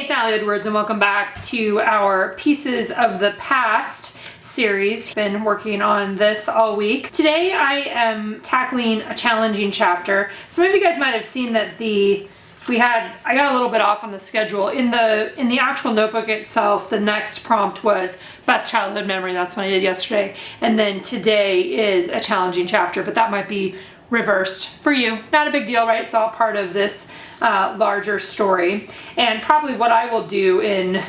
it's Allie Edwards and welcome back to our Pieces of the Past series. Been working on this all week. Today I am tackling a challenging chapter. Some of you guys might have seen that I got a little bit off on the schedule. In the actual notebook itself, the next prompt was best childhood memory. That's what I did yesterday. And then today is a challenging chapter, but that might be reversed for you. Not a big deal, right? It's all part of this larger story. And probably what I will do in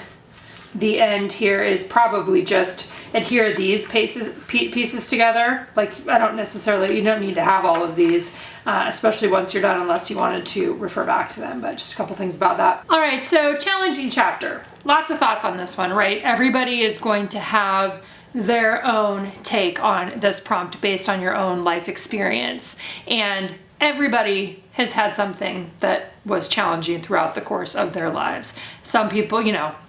the end here is probably just adhere these pieces together. Like, you don't need to have all of these, especially once you're done, unless you wanted to refer back to them, but just a couple things about that. All right, so challenging chapter. Lots of thoughts on this one, right? Everybody is going to have their own take on this prompt based on your own life experience. And everybody has had something that was challenging throughout the course of their lives. Some people,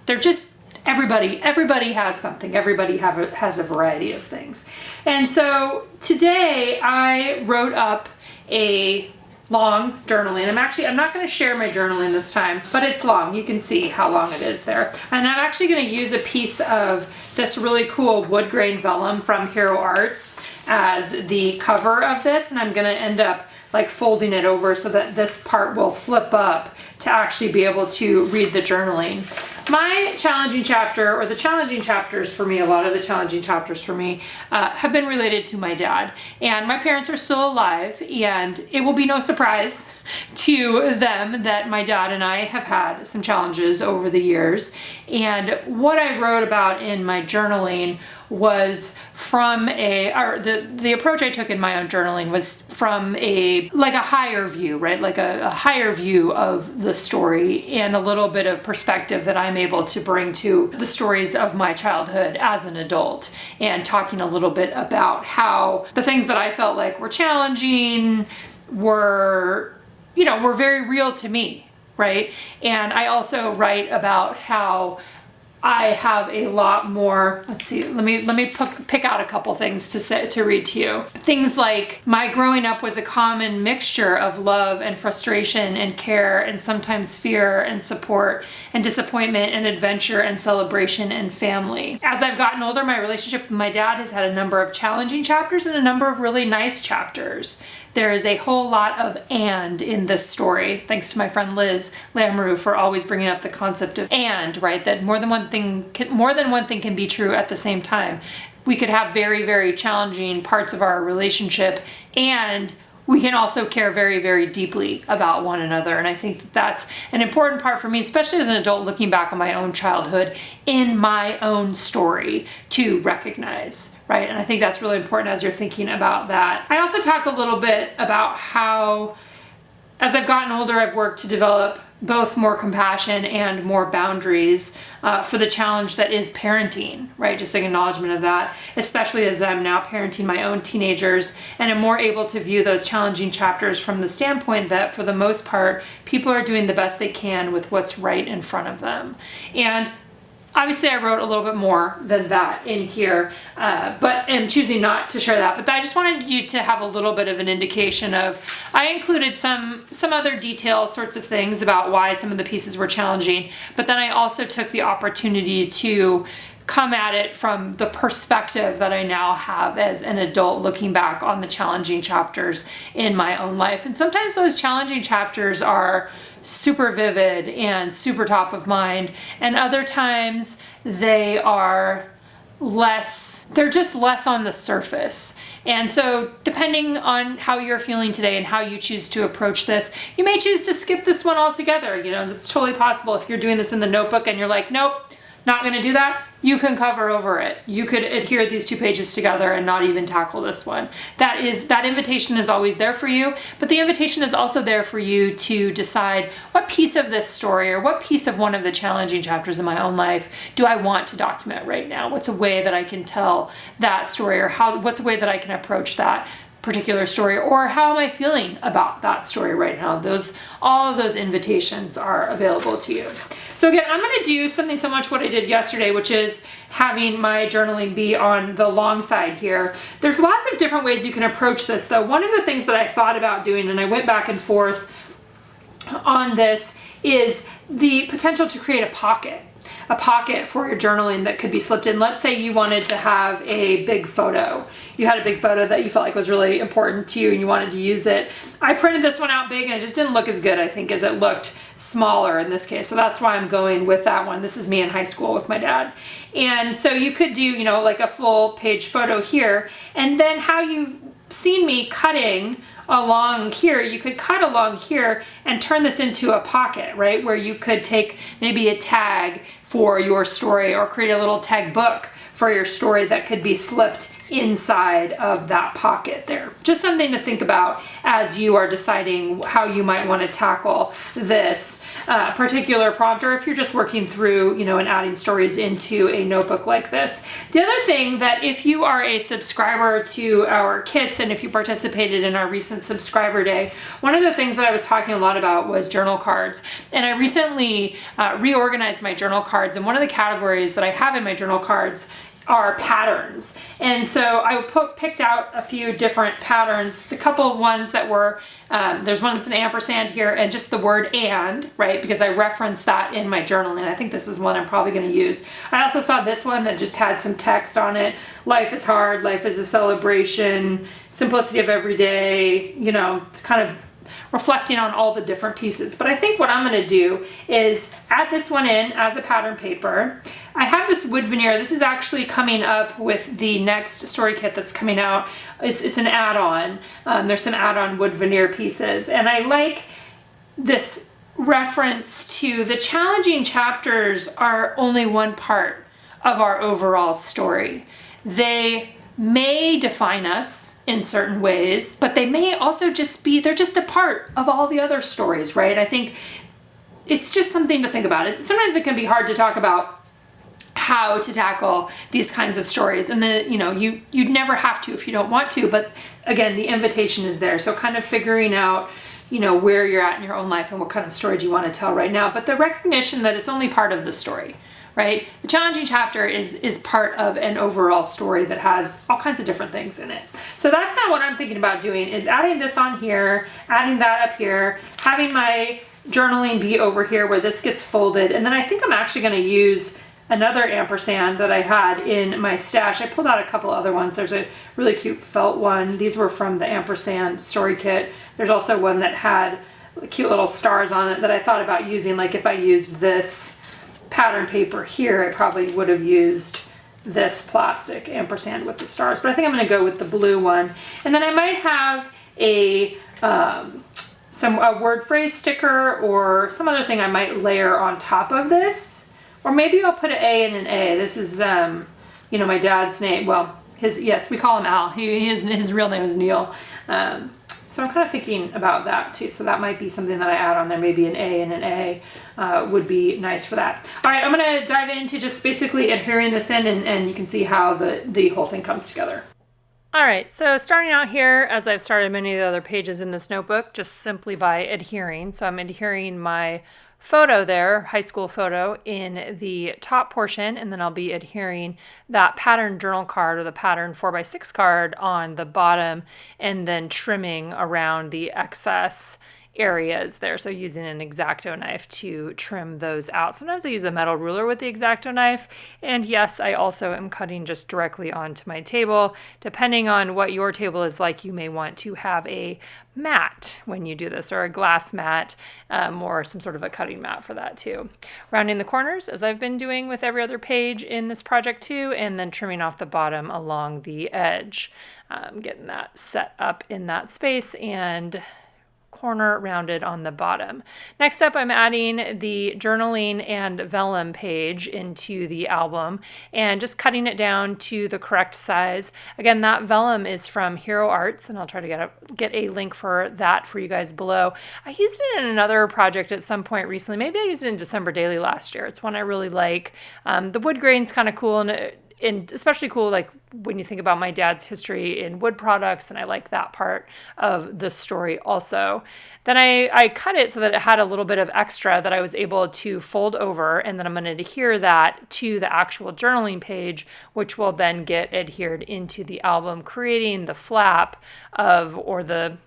they're just everybody has something. Everybody has a variety of things. And so today I wrote up a long journaling. I'm not going to share my journaling this time, but it's long. You can see how long it is there. And I'm actually going to use a piece of this really cool wood grain vellum from Hero Arts as the cover of this. And I'm going to end up like folding it over so that this part will flip up to actually be able to read the journaling. My challenging chapter, or the challenging chapters for me, a lot of the challenging chapters for me have been related to my dad. And my parents are still alive, and it will be no surprise to them that my dad and I have had some challenges over the years. And what I wrote about in my journaling was from the approach I took in my own journaling was from a higher view, right? Like a higher view of the story and a little bit of perspective that I'm able to bring to the stories of my childhood as an adult, and talking a little bit about how the things that I felt like were challenging were very real to me, right? And I also write about how I have a lot more, let's see, let me pick out a couple things to read to you. Things like, my growing up was a common mixture of love and frustration and care and sometimes fear and support and disappointment and adventure and celebration and family. As I've gotten older, my relationship with my dad has had a number of challenging chapters and a number of really nice chapters. There is a whole lot of "and" in this story, thanks to my friend Liz Lamoureux for always bringing up the concept of "and," right? That more than one thing can be true at the same time. We could have very, very challenging parts of our relationship, and we can also care very, very deeply about one another. And I think that that's an important part for me, especially as an adult looking back on my own childhood in my own story, to recognize, right? And I think that's really important as you're thinking about that. I also talk a little bit about how, as I've gotten older, I've worked to develop both more compassion and more boundaries for the challenge that is parenting, right? Just an acknowledgement of that, especially as I'm now parenting my own teenagers, and I'm more able to view those challenging chapters from the standpoint that, for the most part, people are doing the best they can with what's right in front of them. And obviously I wrote a little bit more than that in here, but I'm choosing not to share that. But I just wanted you to have a little bit of an indication of, I included some other detail sorts of things about why some of the pieces were challenging, but then I also took the opportunity to come at it from the perspective that I now have as an adult looking back on the challenging chapters in my own life. And sometimes those challenging chapters are super vivid and super top of mind, and other times they are they're just less on the surface. And so depending on how you're feeling today and how you choose to approach this, you may choose to skip this one altogether. That's totally possible. If you're doing this in the notebook and you're like, nope, not going to do that, you can cover over it. You could adhere these two pages together and not even tackle this one. That invitation is always there for you, but the invitation is also there for you to decide what piece of this story or what piece of one of the challenging chapters in my own life do I want to document right now? What's a way that I can tell that story, or what's a way that I can approach that particular story, or how am I feeling about that story right now? All of those invitations are available to you. So again, I'm going to do something so much what I did yesterday, which is having my journaling be on the long side here. There's lots of different ways you can approach this, though. One of the things that I thought about doing, and I went back and forth on this is the potential to create a pocket for your journaling that could be slipped in. Let's say you wanted to have a big photo. You had a big photo that you felt like was really important to you and you wanted to use it. I printed this one out big and it just didn't look as good, I think, as it looked smaller in this case. So that's why I'm going with that one. This is me in high school with my dad. And so you could do, you know, like a full page photo here. And then how you've seen me cutting along here, you could cut along here and turn this into a pocket, right? Where you could take maybe a tag for your story or create a little tag book for your story that could be slipped inside of that pocket there. Just something to think about as you are deciding how you might want to tackle this particular prompt, or if you're just working through, you know, and adding stories into a notebook like this. The other thing that if you are a subscriber to our kits and if you participated in our recent subscriber day, one of the things that I was talking a lot about was journal cards. And I recently reorganized my journal cards, and one of the categories that I have in my journal cards are patterns. And so I picked out a few different patterns, the couple ones that were, there's one that's an ampersand here and just the word and, right? Because I referenced that in my journaling. I think this is one I'm probably gonna use. I also saw this one that just had some text on it. Life is hard, life is a celebration, simplicity of every day, you know, kind of reflecting on all the different pieces. But I think what I'm going to do is add this one in as a pattern paper. I have this wood veneer. This is actually coming up with the next story kit that's coming out. It's an add-on. There's some add-on wood veneer pieces. And I like this reference to the challenging chapters are only one part of our overall story. They may define us in certain ways, but they may also just be, they're just a part of all the other stories, right? I think it's just something to think about. Sometimes it can be hard to talk about how to tackle these kinds of stories, and you'd never have to if you don't want to, but again, the invitation is there. So kind of figuring out, you know, where you're at in your own life and what kind of story do you want to tell right now, but the recognition that it's only part of the story. Right? The challenging chapter is part of an overall story that has all kinds of different things in it. So that's kind of what I'm thinking about doing, is adding this on here, adding that up here, having my journaling be over here where this gets folded. And then I think I'm actually going to use another ampersand that I had in my stash. I pulled out a couple other ones. There's a really cute felt one. These were from the ampersand story kit. There's also one that had cute little stars on it that I thought about using. Like if I used this pattern paper here, I probably would have used this plastic ampersand with the stars, but I think I'm going to go with the blue one. And then I might have a word phrase sticker or some other thing I might layer on top of this, or maybe I'll put an A and an A. This is you know, my dad's name. Well, yes, we call him Al. His real name is Neil. So I'm kind of thinking about that too. So that might be something that I add on there. Maybe an A and an A would be nice for that. All right, I'm going to dive into just basically adhering this in, and you can see how the whole thing comes together. All right, so starting out here, as I've started many of the other pages in this notebook, just simply by adhering. So I'm adhering my photo there, high school photo, in the top portion, and then I'll be adhering that pattern journal card or the pattern 4x6 card on the bottom, and then trimming around the excess areas there. So using an X-Acto knife to trim those out. Sometimes I use a metal ruler with the X-Acto knife. And yes, I also am cutting just directly onto my table. Depending on what your table is like, you may want to have a mat when you do this, or a glass mat, or some sort of a cutting mat for that too. Rounding the corners, as I've been doing with every other page in this project too, and then trimming off the bottom along the edge. Getting that set up in that space and corner rounded on the bottom. Next up, I'm adding the journaling and vellum page into the album and just cutting it down to the correct size. Again, that vellum is from Hero Arts, and I'll try to get a link for that for you guys below. I used it in another project at some point recently. Maybe I used it in December Daily last year. It's one I really like. The wood grain's kind of cool, and especially cool like when you think about my dad's history in wood products, and I like that part of the story also. Then I cut it so that it had a little bit of extra that I was able to fold over, and then I'm going to adhere that to the actual journaling page, which will then get adhered into the album, creating the flap of, or the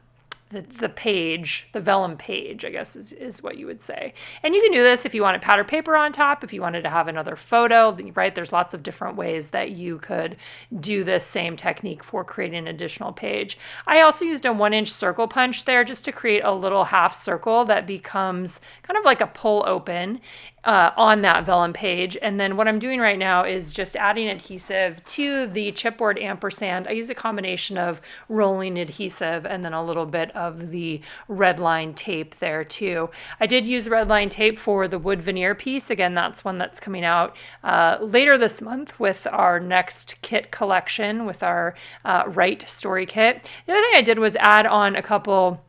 the page, the vellum page, I guess is what you would say. And you can do this if you wanted powder paper on top, if you wanted to have another photo, right? There's lots of different ways that you could do this same technique for creating an additional page. I also used a 1-inch circle punch there just to create a little half circle that becomes kind of like a pull open on that vellum page. And then what I'm doing right now is just adding adhesive to the chipboard ampersand. I use a combination of rolling adhesive and then a little bit of the red line tape there too. I did use red line tape for the wood veneer piece. Again, that's one that's coming out later this month with our next kit collection with our Write Story Kit. The other thing I did was add on a couple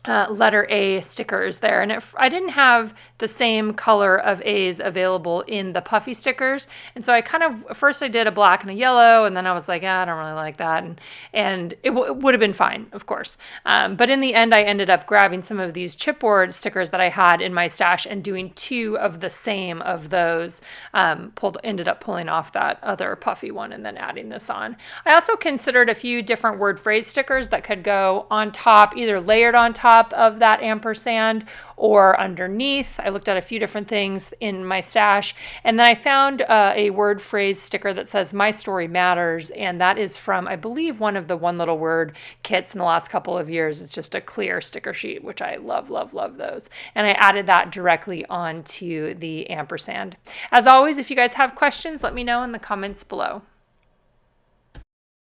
letter A stickers there. And I didn't have the same color of A's available in the puffy stickers. And so I kind of, first I did a black and a yellow, and then I was like, I don't really like that. And it would have been fine, of course. But in the end, I ended up grabbing some of these chipboard stickers that I had in my stash and doing 2 of the same of those. Ended up pulling off that other puffy one and then adding this on. I also considered a few different word phrase stickers that could go on top, either layered on top of that ampersand or underneath. I looked at a few different things in my stash, and then I found a word phrase sticker that says "My Story Matters," and that is from, I believe, one of the One Little Word kits in the last couple of years. It's just a clear sticker sheet, which I love, love, love those. And I added that directly onto the ampersand. As always, if you guys have questions, let me know in the comments below.